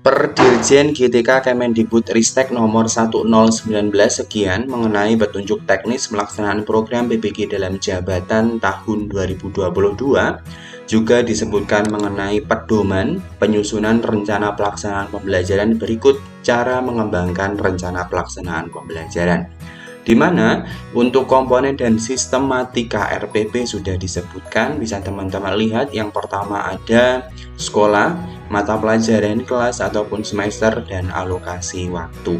Per Dirjen GTK Kemendikbudristek nomor 1019 sekian mengenai petunjuk teknis pelaksanaan program PPG dalam jabatan tahun 2022, juga disebutkan mengenai pedoman penyusunan rencana pelaksanaan pembelajaran berikut cara mengembangkan rencana pelaksanaan pembelajaran. Di mana untuk komponen dan sistematika RPP sudah disebutkan, bisa teman-teman lihat. Yang pertama ada sekolah, mata pelajaran, kelas ataupun semester, dan alokasi waktu.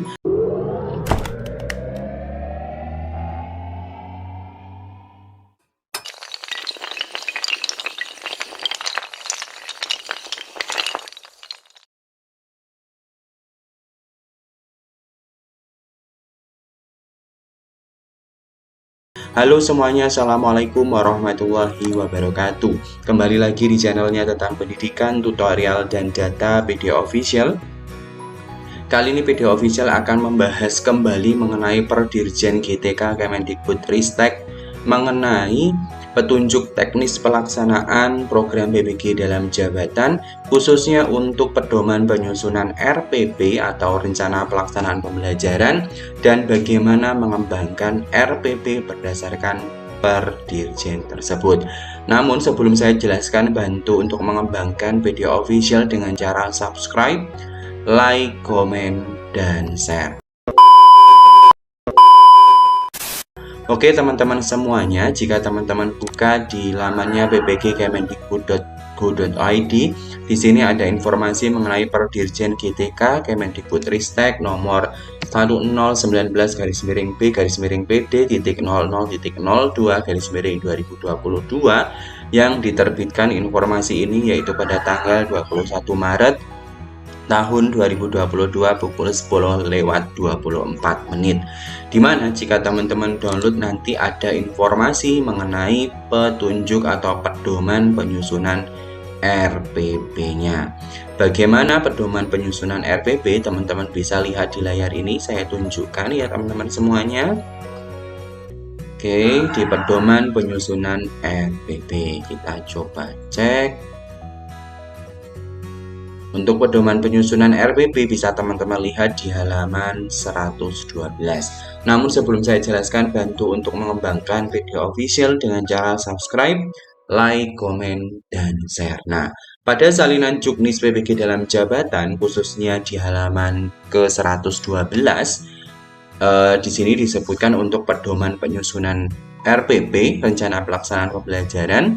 Halo semuanya, Assalamualaikum warahmatullahi wabarakatuh. Kembali lagi di channelnya tentang pendidikan, tutorial, dan data PD Official. Kali ini PD Official akan membahas kembali mengenai Per Dirjen GTK Kemendikbudristek mengenai petunjuk teknis pelaksanaan program PPG dalam jabatan, khususnya untuk pedoman penyusunan RPP atau rencana pelaksanaan pembelajaran, dan bagaimana mengembangkan RPP berdasarkan Per Dirjen tersebut. Namun sebelum saya jelaskan, bantu untuk mengembangkan PD Official dengan cara subscribe, like, komen, dan share. Oke teman-teman semuanya, jika teman-teman buka di lamannya ppg.kemendikbud.go.id, di sini ada informasi mengenai Per Dirjen GTK Kemendikbudristek nomor 1019-PD-00.0002 yang diterbitkan. Informasi ini yaitu pada tanggal 21 Maret tahun 2022 pukul 10:24, dimana jika teman-teman download nanti ada informasi mengenai petunjuk atau pedoman penyusunan RPP-nya. Bagaimana pedoman penyusunan RPP, teman-teman bisa lihat di layar ini, saya tunjukkan ya teman-teman semuanya. Oke, di pedoman penyusunan RPP kita coba cek. Untuk pedoman penyusunan RPP bisa teman-teman lihat di halaman 112. Namun sebelum saya jelaskan, bantu untuk mengembangkan video official dengan cara subscribe, like, komen, dan share. Nah, pada salinan juknis PPG dalam jabatan, khususnya di halaman ke-112, di sini disebutkan untuk pedoman penyusunan RPP, rencana pelaksanaan pembelajaran.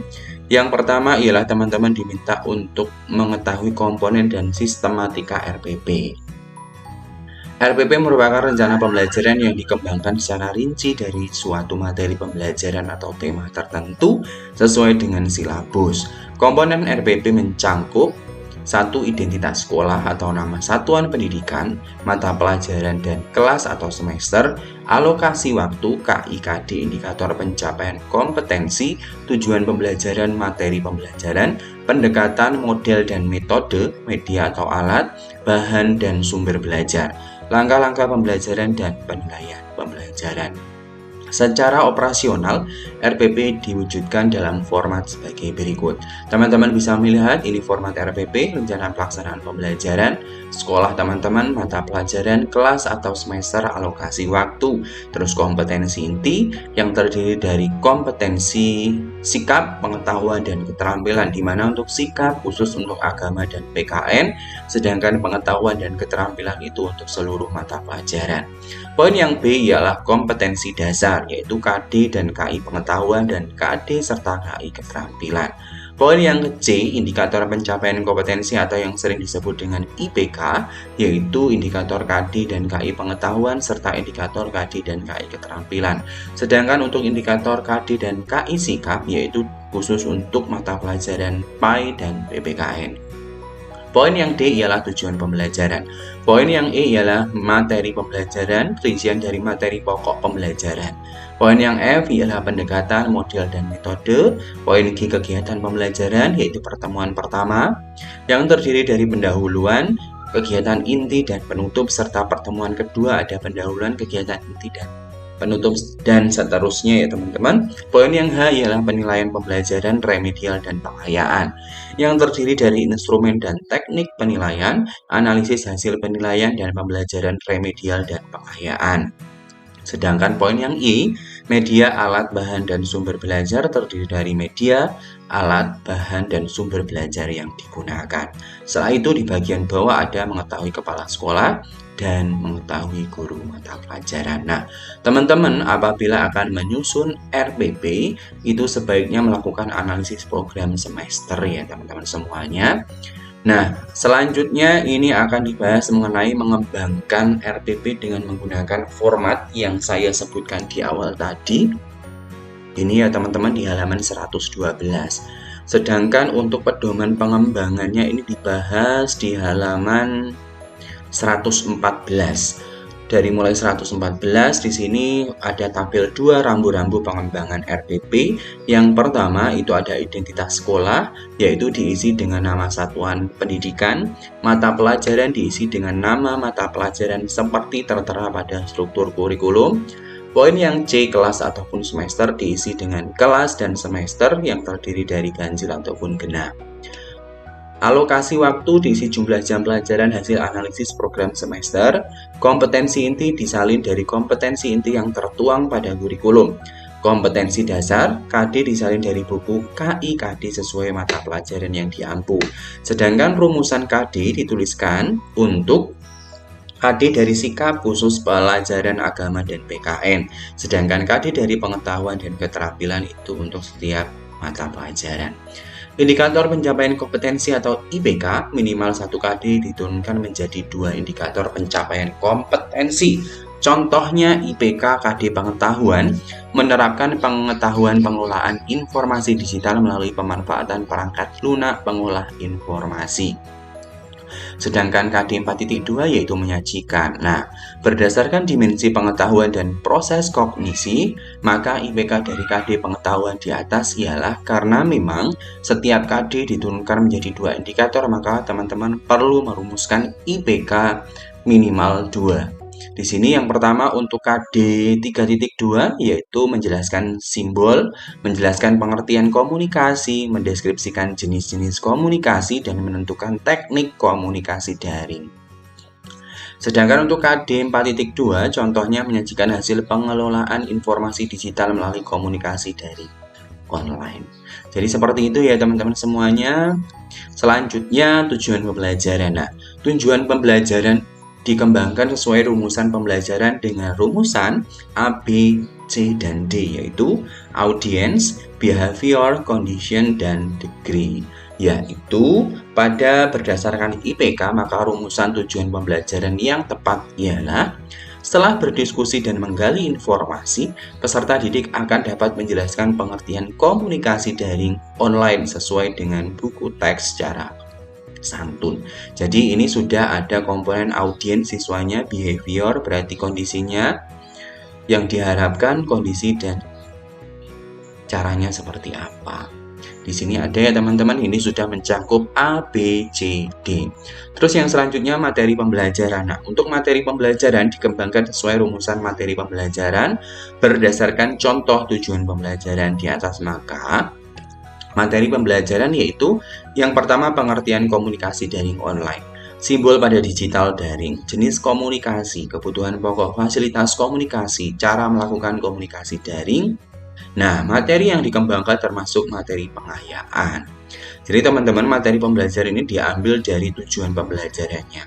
Yang pertama ialah teman-teman diminta untuk mengetahui komponen dan sistematika RPP. RPP merupakan rencana pembelajaran yang dikembangkan secara rinci dari suatu materi pembelajaran atau tema tertentu sesuai dengan silabus. Komponen RPP mencangkup 1. Identitas sekolah atau nama satuan pendidikan, mata pelajaran dan kelas atau semester, alokasi waktu, KIKD indikator pencapaian kompetensi, tujuan pembelajaran, materi pembelajaran, pendekatan, model dan metode, media atau alat, bahan dan sumber belajar, langkah-langkah pembelajaran dan penilaian pembelajaran. Secara operasional, RPP diwujudkan dalam format sebagai berikut. Teman-teman bisa melihat ini format RPP, rencana pelaksanaan pembelajaran, sekolah teman-teman, mata pelajaran, kelas atau semester, alokasi waktu, terus kompetensi inti yang terdiri dari kompetensi sikap, pengetahuan, dan keterampilan, di mana untuk sikap khusus untuk agama dan PKN, sedangkan pengetahuan dan keterampilan itu untuk seluruh mata pelajaran. Poin yang B ialah kompetensi dasar, yaitu KD dan KI pengetahuan dan KD serta KI keterampilan. Poin yang C, indikator pencapaian kompetensi atau yang sering disebut dengan IPK, yaitu indikator KD dan KI pengetahuan serta indikator KD dan KI keterampilan. Sedangkan untuk indikator KD dan KI sikap, yaitu khusus untuk mata pelajaran PAI dan PPKN. Poin yang D ialah tujuan pembelajaran. Poin yang E ialah materi pembelajaran, rincian dari materi pokok pembelajaran. Poin yang F ialah pendekatan, model, dan metode. Poin G kegiatan pembelajaran, yaitu pertemuan pertama yang terdiri dari pendahuluan, kegiatan inti, dan penutup, serta pertemuan kedua ada pendahuluan, kegiatan inti, dan penutup, dan seterusnya ya teman-teman. Poin yang H ialah penilaian pembelajaran remedial dan pengayaan, yang terdiri dari instrumen dan teknik penilaian, analisis hasil penilaian, dan pembelajaran remedial dan pengayaan. Sedangkan poin yang I, media, alat, bahan, dan sumber belajar terdiri dari media, alat, bahan, dan sumber belajar yang digunakan. Setelah itu di bagian bawah ada mengetahui kepala sekolah dan mengetahui guru mata pelajaran. Nah, teman-teman apabila akan menyusun RPP, itu sebaiknya melakukan analisis program semester ya teman-teman semuanya. Nah, selanjutnya ini akan dibahas mengenai mengembangkan RPP dengan menggunakan format yang saya sebutkan di awal tadi. Ini ya teman-teman di halaman 112. Sedangkan untuk pedoman pengembangannya ini dibahas di halaman 114. Dari mulai 114 di sini ada tabel 2 rambu-rambu pengembangan RPP. Yang pertama itu ada identitas sekolah, yaitu diisi dengan nama satuan pendidikan. Mata pelajaran diisi dengan nama mata pelajaran seperti tertera pada struktur kurikulum. Poin yang C, kelas ataupun semester diisi dengan kelas dan semester yang terdiri dari ganjil ataupun genap. Alokasi waktu diisi jumlah jam pelajaran hasil analisis program semester. Kompetensi inti disalin dari kompetensi inti yang tertuang pada kurikulum. Kompetensi dasar, KD disalin dari buku KI-KD sesuai mata pelajaran yang diampu. Sedangkan rumusan KD dituliskan untuk KD dari sikap khusus pelajaran agama dan PKN. Sedangkan KD dari pengetahuan dan keterampilan itu untuk setiap mata pelajaran. Indikator pencapaian kompetensi atau IPK minimal 1 KD diturunkan menjadi 2 indikator pencapaian kompetensi. Contohnya IPK KD pengetahuan menerapkan pengetahuan pengelolaan informasi digital melalui pemanfaatan perangkat lunak pengolah informasi. Sedangkan KD 4.2 yaitu menyajikan. Nah, berdasarkan dimensi pengetahuan dan proses kognisi, maka IPK dari KD pengetahuan di atas ialah karena memang setiap KD diturunkan menjadi 2 indikator, maka teman-teman perlu merumuskan IPK minimal 2. Di sini yang pertama untuk KD 3.2 yaitu menjelaskan simbol, menjelaskan pengertian komunikasi, mendeskripsikan jenis-jenis komunikasi, dan menentukan teknik komunikasi daring. Sedangkan untuk KD 4.2 contohnya menyajikan hasil pengelolaan informasi digital melalui komunikasi daring online. Jadi seperti itu ya teman-teman semuanya. Selanjutnya tujuan pembelajaran. Nah, tujuan pembelajaran dikembangkan sesuai rumusan pembelajaran dengan rumusan A, B, C, dan D, yaitu audience, behavior, condition, dan degree. Yaitu pada berdasarkan IPK, maka rumusan tujuan pembelajaran yang tepat ialah setelah berdiskusi dan menggali informasi, peserta didik akan dapat menjelaskan pengertian komunikasi daring online sesuai dengan buku teks secara santun. Jadi ini sudah ada komponen audiens siswanya, behavior berarti kondisinya, yang diharapkan kondisi dan caranya seperti apa. Di sini ada ya teman-teman, ini sudah mencakup A, B, C, D. Terus yang selanjutnya materi pembelajaran. Nah, untuk materi pembelajaran dikembangkan sesuai rumusan materi pembelajaran berdasarkan contoh tujuan pembelajaran di atas. Maka materi pembelajaran yaitu yang pertama pengertian komunikasi daring online, simbol pada digital daring, jenis komunikasi, kebutuhan pokok fasilitas komunikasi, cara melakukan komunikasi daring. Nah, materi yang dikembangkan termasuk materi pengayaan. Jadi teman-teman, materi pembelajaran ini diambil dari tujuan pembelajarannya.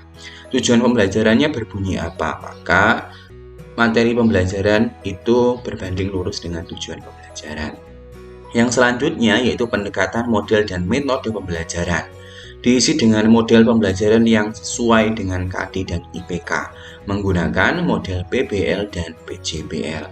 Tujuan pembelajarannya berbunyi apa? Maka materi pembelajaran itu berbanding lurus dengan tujuan pembelajaran. Yang selanjutnya yaitu pendekatan model dan metode pembelajaran. Diisi dengan model pembelajaran yang sesuai dengan KD dan IPK, menggunakan model PBL dan PJBL.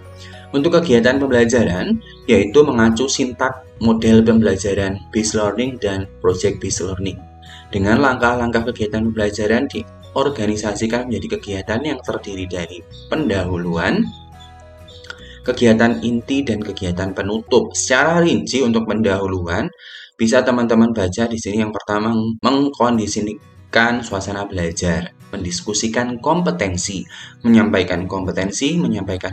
Untuk kegiatan pembelajaran, yaitu mengacu sintak model pembelajaran based learning dan project based learning. Dengan langkah-langkah kegiatan pembelajaran diorganisasikan menjadi kegiatan yang terdiri dari pendahuluan, kegiatan inti, dan kegiatan penutup. Secara rinci untuk pendahuluan, bisa teman-teman baca di sini yang pertama meningkatkan suasana belajar, mendiskusikan kompetensi, menyampaikan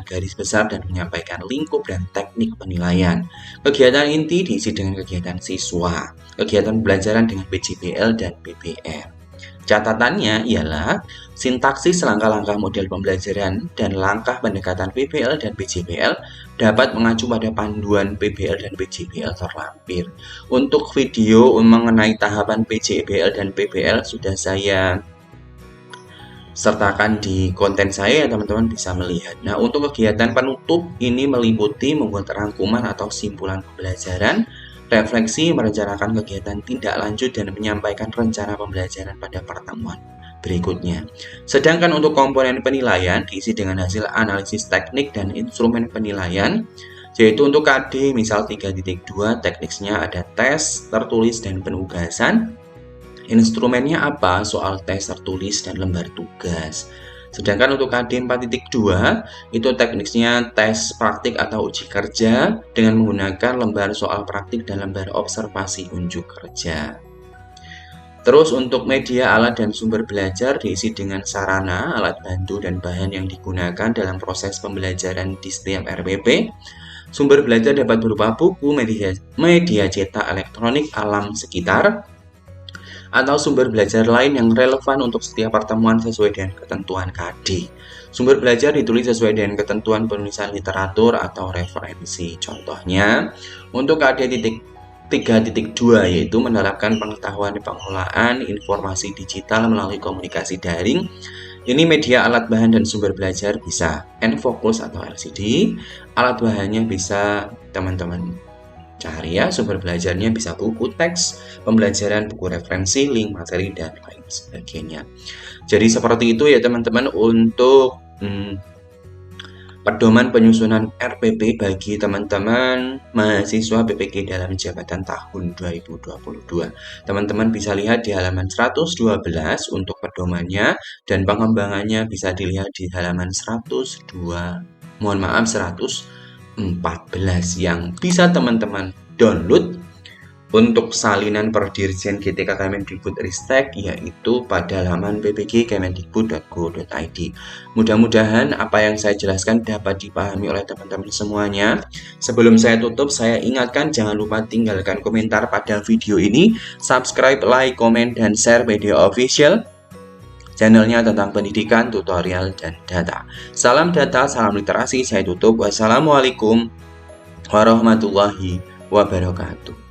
garis besar, dan menyampaikan lingkup dan teknik penilaian. Kegiatan inti diisi dengan kegiatan siswa, kegiatan pembelajaran dengan PJBL dan PBR. Catatannya ialah sintaksis langkah-langkah model pembelajaran dan langkah pendekatan PBL dan PJBL dapat mengacu pada panduan PBL dan PJBL terlampir. Untuk video mengenai tahapan PJBL dan PBL sudah saya sertakan di konten saya ya teman-teman bisa melihat. Nah, untuk kegiatan penutup ini meliputi membuat rangkuman atau simpulan pembelajaran, refleksi, merencanakan kegiatan tindak lanjut, dan menyampaikan rencana pembelajaran pada pertemuan berikutnya. Sedangkan untuk komponen penilaian diisi dengan hasil analisis teknik dan instrumen penilaian, yaitu untuk KD misal 3.2 teknisnya ada tes, tertulis, dan penugasan. Instrumennya apa? Soal tes tertulis dan lembar tugas. Sedangkan untuk KD 4.2 itu teknisnya tes praktik atau uji kerja dengan menggunakan lembar soal praktik dan lembar observasi unjuk kerja. Terus untuk media, alat, dan sumber belajar diisi dengan sarana, alat bantu, dan bahan yang digunakan dalam proses pembelajaran di setiap RPP. Sumber belajar dapat berupa buku, media cetak elektronik, alam sekitar, atau sumber belajar lain yang relevan untuk setiap pertemuan sesuai dengan ketentuan KD. Sumber belajar ditulis sesuai dengan ketentuan penulisan literatur atau referensi. Contohnya, untuk KD 3.2 yaitu menerapkan pengetahuan pengelolaan informasi digital melalui komunikasi daring. Ini media, alat, bahan, dan sumber belajar bisa N-Focus atau LCD. Alat bahannya bisa teman-teman cari ya, sumber belajarnya bisa buku teks, pembelajaran, buku referensi, link materi, dan lain sebagainya. Jadi seperti itu ya teman-teman untuk pedoman penyusunan RPP bagi teman-teman mahasiswa PPG dalam jabatan tahun 2022. Teman-teman bisa lihat di halaman 112 untuk pedomannya, dan pengembangannya bisa dilihat di halaman 114 yang bisa teman-teman download untuk salinan per Dirjen GTK Kemendikbudristek, yaitu pada laman ppg.kemendikbud.go.id. Mudah-mudahan apa yang saya jelaskan dapat dipahami oleh teman-teman semuanya. Sebelum saya tutup, saya ingatkan jangan lupa tinggalkan komentar pada video ini, subscribe, like, komen, dan share media official channelnya tentang pendidikan, tutorial, dan data. Salam data, salam literasi, saya tutup. Wassalamualaikum warahmatullahi wabarakatuh.